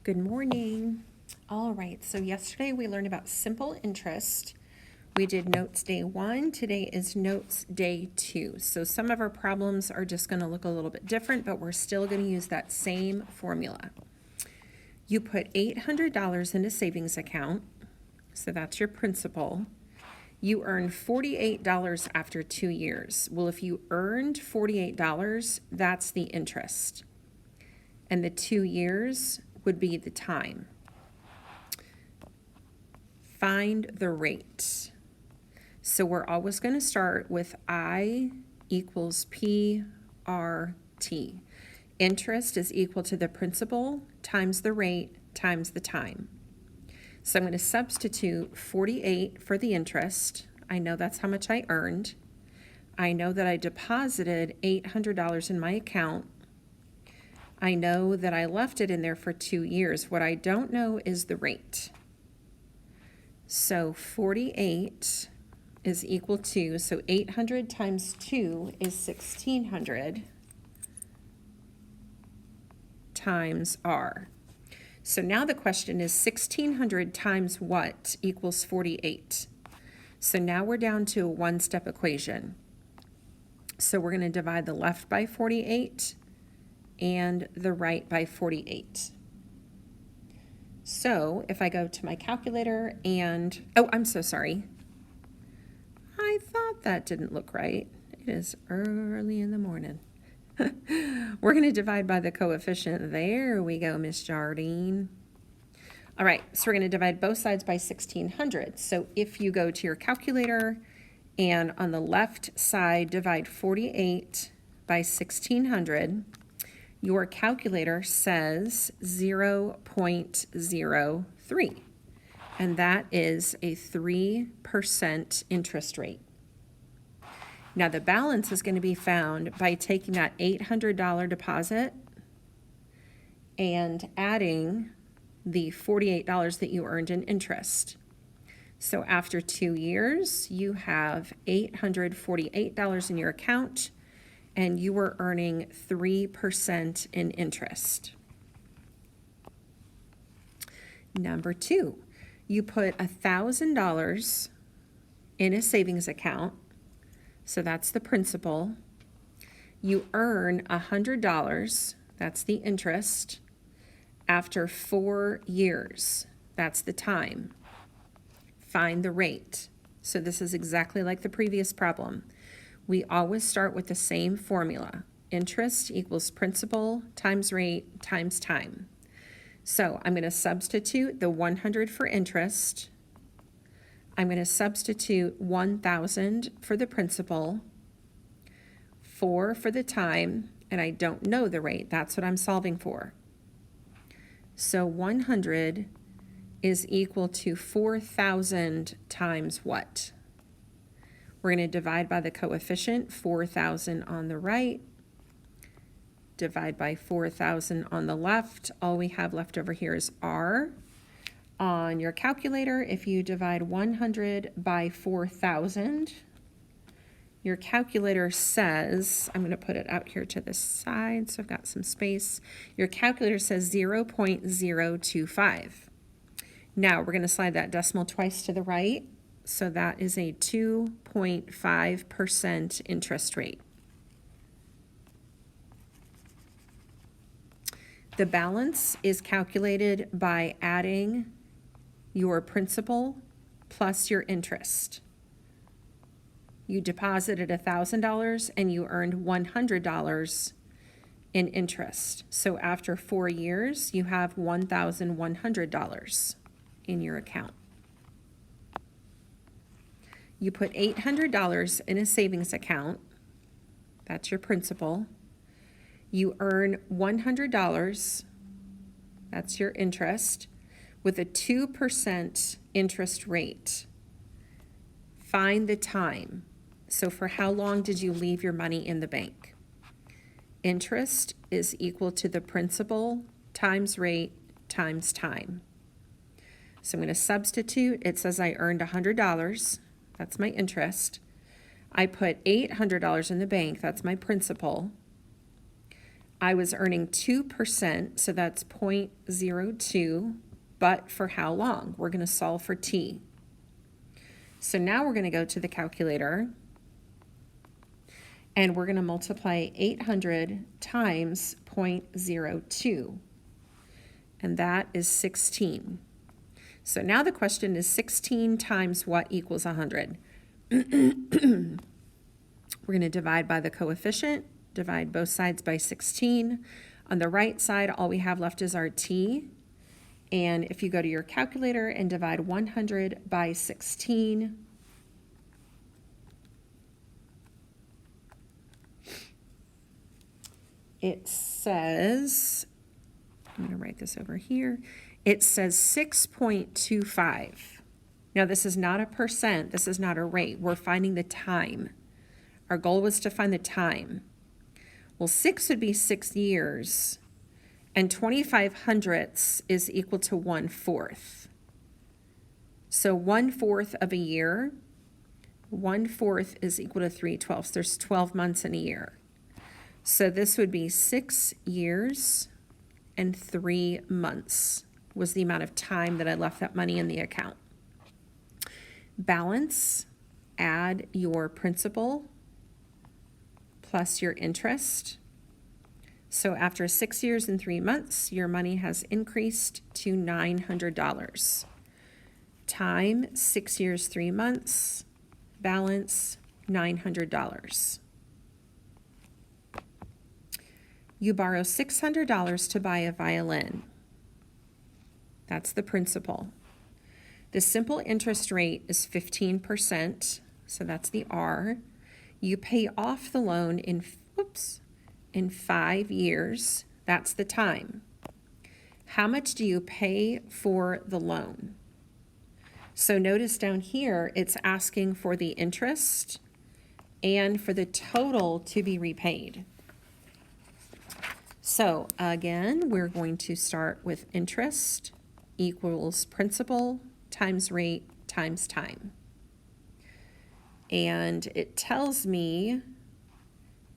Good morning. All right, so yesterday we learned about simple interest. We did notes day 1. Today is notes day 2. So some of our problems are just going to look a little bit different, but we're still going to use that same formula. You put $800 in a savings account, so that's your principal. You earn $48 after 2 years. Well, if you earned $48, that's the interest. And the 2 years would be the time. Find the rate. So we're always going to start with I equals PRT. Interest is equal to the principal times the rate times the time. So I'm going to substitute 48 for the interest. I know that's how much I earned. I know that I deposited $800 in my account. I know that I left it in there for 2 years. What I don't know is the rate. So 48 is equal to, so 800 times 2 is 1600 times R. So now the question is 1600 times what equals 48? So now we're down to a one-step equation. So we're going to divide the left by 48 and the right by 48. So if I go to my calculator and, oh, I'm so sorry. I thought that didn't look right. It is early in the morning. We're going to divide by the coefficient. There we go, Miss Jardine. All right, so we're going to divide both sides by 1600. So if you go to your calculator and on the left side divide 48 by 1600, your calculator says 0.03, and that is a 3% interest rate. Now the balance is going to be found by taking that $800 deposit and adding the $48 that you earned in interest. So after 2 years, you have $848 in your account, and you were earning 3% in interest. Number 2, you put $1,000 in a savings account, so that's the principal. You earn $100, that's the interest, after 4 years, that's the time. Find the rate. So this is exactly like the previous problem. We always start with the same formula. Interest equals principal times rate times time. So I'm going to substitute the 100 for interest. I'm going to substitute 1,000 for the principal, 4 for the time, and I don't know the rate. That's what I'm solving for. So 100 is equal to 4,000 times what? We're going to divide by the coefficient, 4,000 on the right, divide by 4,000 on the left. All we have left over here is R. On your calculator, if you divide 100 by 4,000, your calculator says, I'm going to put it out here to the side so I've got some space. Your calculator says 0.025. Now we're going to slide that decimal twice to the right. So that is a 2.5% interest rate. The balance is calculated by adding your principal plus your interest. You deposited $1,000 and you earned $100 in interest. So after 4 years, you have $1,100 in your account. You put $800 in a savings account. That's your principal. You earn $100. That's your interest with a 2% interest rate. Find the time. So for how long did you leave your money in the bank? Interest is equal to the principal times rate times time. So I'm going to substitute. It says I earned $100. That's my interest. I put $800 in the bank. That's my principal. I was earning 2%, so that's 0.02, but for how long? We're going to solve for t. So now we're going to go to the calculator, and we're going to multiply 800 times 0.02, and that is 16. So now the question is 16 times what equals 100? We're going to divide by the coefficient, divide both sides by 16. On the right side, all we have left is our t. And if you go to your calculator and divide 100 by 16, it says, I'm going to write this over here, it says 6.25. Now this is not a percent, this is not a rate, we're finding the time. Our goal was to find the time. Well, 6 would be 6 years, and 25 hundredths is equal to 1/4. So 1/4 of a year, 1/4 is equal to 3/12. There's 12 months in a year. So this would be 6 years and 3 months was the amount of time that I left that money in the account. Balance, add your principal plus your interest. So after 6 years and 3 months, your money has increased to $900. Time, 6 years, 3 months. Balance, $900. You borrow $600 to buy a violin. That's the principal. The simple interest rate is 15%, so that's the R. You pay off the loan in 5 years. That's the time. How much do you pay for the loan? So notice down here, it's asking for the interest and for the total to be repaid. So again, we're going to start with interest equals principal times rate times time. And it tells me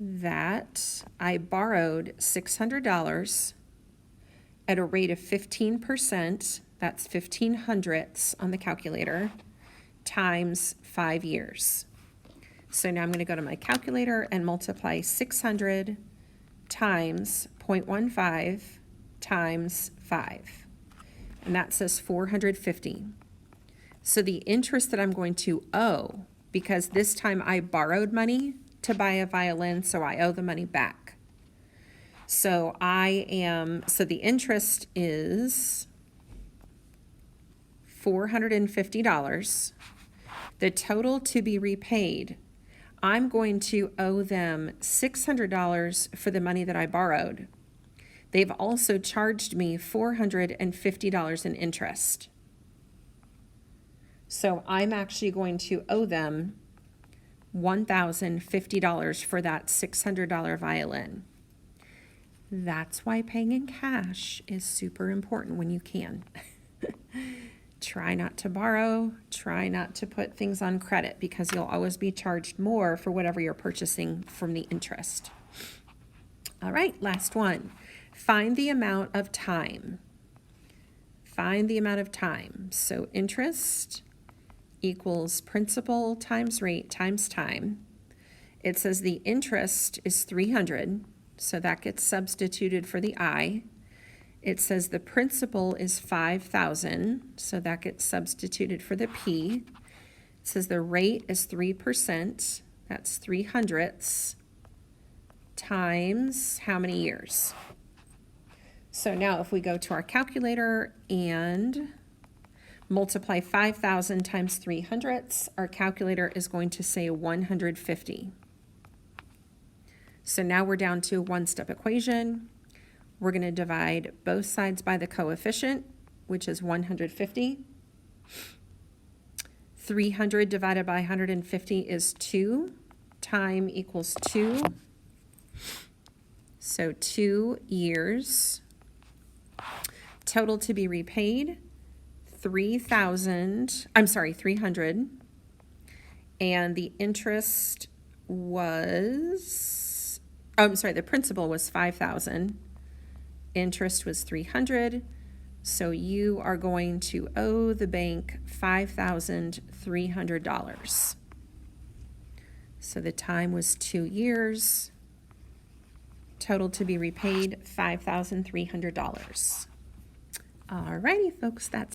that I borrowed $600 at a rate of 15%, that's 15 hundredths on the calculator, times 5 years. So now I'm going to go to my calculator and multiply 600 times 0.15 times 5. And that says 450. So the interest that I'm going to owe, because this time I borrowed money to buy a violin, so I owe the money back. So the interest is $450. The total to be repaid, I'm going to owe them $600 for the money that I borrowed. They've also charged me $450 in interest. So I'm actually going to owe them $1,050 for that $600 violin. That's why paying in cash is super important when you can. Try not to borrow, try not to put things on credit, because you'll always be charged more for whatever you're purchasing from the interest. All right, last one. Find the amount of time. Find the amount of time. So interest equals principal times rate times time. It says the interest is 300, so that gets substituted for the I. It says the principal is 5,000, so that gets substituted for the P. It says the rate is 3%, that's 3 hundredths, times how many years? So now if we go to our calculator and multiply 5,000 times 3 hundredths, our calculator is going to say 150. So now we're down to a one-step equation. We're going to divide both sides by the coefficient, which is 150. 300 divided by 150 is 2. Time equals 2. So 2 years. Total to be repaid, 300. And the interest was, I'm sorry, the principal was 5,000. Interest was 300. So you are going to owe the bank $5,300. So the time was 2 years. Total to be repaid $5,300. All righty, folks, that's